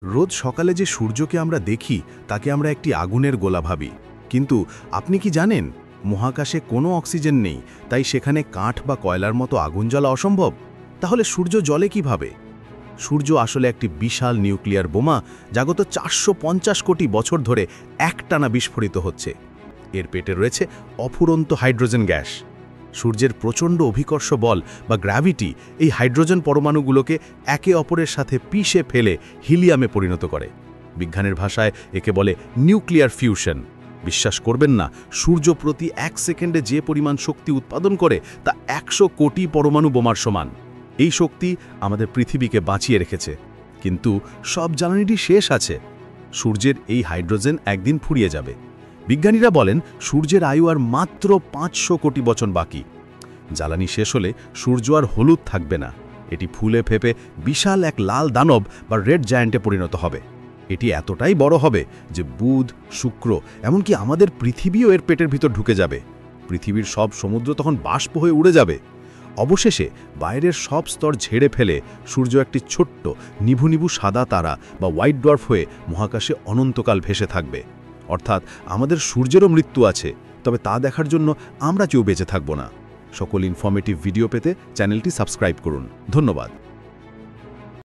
রোজ সকালে যে সূর্যকে আমরা দেখি তাকে আমরা একটি আগুনের গোলা ভাবি, কিন্তু আপনি কি জানেন মহাকাশে কোনো অক্সিজেন নেই, তাই সেখানে কাঠ বা কয়লার মতো আগুন জ্বলা অসম্ভব। তাহলে সূর্য জ্বলে কিভাবে? সূর্য আসলে একটি বিশাল নিউক্লিয়ার বোমা, যা গত 450 কোটি বছর ধরে একটানা বিস্ফোরিত হচ্ছে। এর পেটে রয়েছে অফুরন্ত হাইড্রোজেন গ্যাস। সূর্যের প্রচণ্ড অভিকর্ষ বল বা গ্র্যাভিটি এই হাইড্রোজেন পরমাণুগুলোকে একে অপরের সাথে পিষে ফেলে হিলিয়ামে পরিণত করে। বিজ্ঞানের ভাষায় একে বলে নিউক্লিয়ার ফিউশন। বিশ্বাস করবেন না, সূর্য প্রতি 1 সেকেন্ডে যে পরিমাণ শক্তি উৎপাদন করে তা 100 কোটি পরমাণু বোমার সমান। এই শক্তি আমাদের পৃথিবীকে বাঁচিয়ে রেখেছে, কিন্তু সব জ্বালানিটি শেষ আছে। সূর্যের এই হাইড্রোজেন একদিন ফুরিয়ে যাবে। বিজ্ঞানীরা বলেন সূর্যের আয়ু আর মাত্র 500 কোটি বছর বাকি। জ্বালানি শেষ হলে সূর্য আর হলুদ থাকবে না, এটি ফুলে ফেপে বিশাল এক লাল দানব বা রেড জায়ান্টে পরিণত হবে। এটি এতটাই বড় হবে যে বুধ, শুক্র, এমনকি আমাদের পৃথিবীও এর পেটের ভিতর ঢুকে যাবে। পৃথিবীর সব সমুদ্র তখন বাষ্প হয়ে উড়ে যাবে। অবশেষে বাইরের সব স্তর ঝেড়ে ফেলে সূর্য একটি ছোট্ট নিভু নিভু সাদা তারা বা হোয়াইট ডোয়ার্ফ হয়ে মহাকাশে অনন্তকাল ভেসে থাকবে। অর্থাৎ আমাদের সূর্যেরও মৃত্যু আছে, তবে তা দেখার জন্য আমরা কেউ বেঁচে থাকব না। সকল ইনফরমেটিভ ভিডিও পেতে চ্যানেলটি সাবস্ক্রাইব করুন। ধন্যবাদ।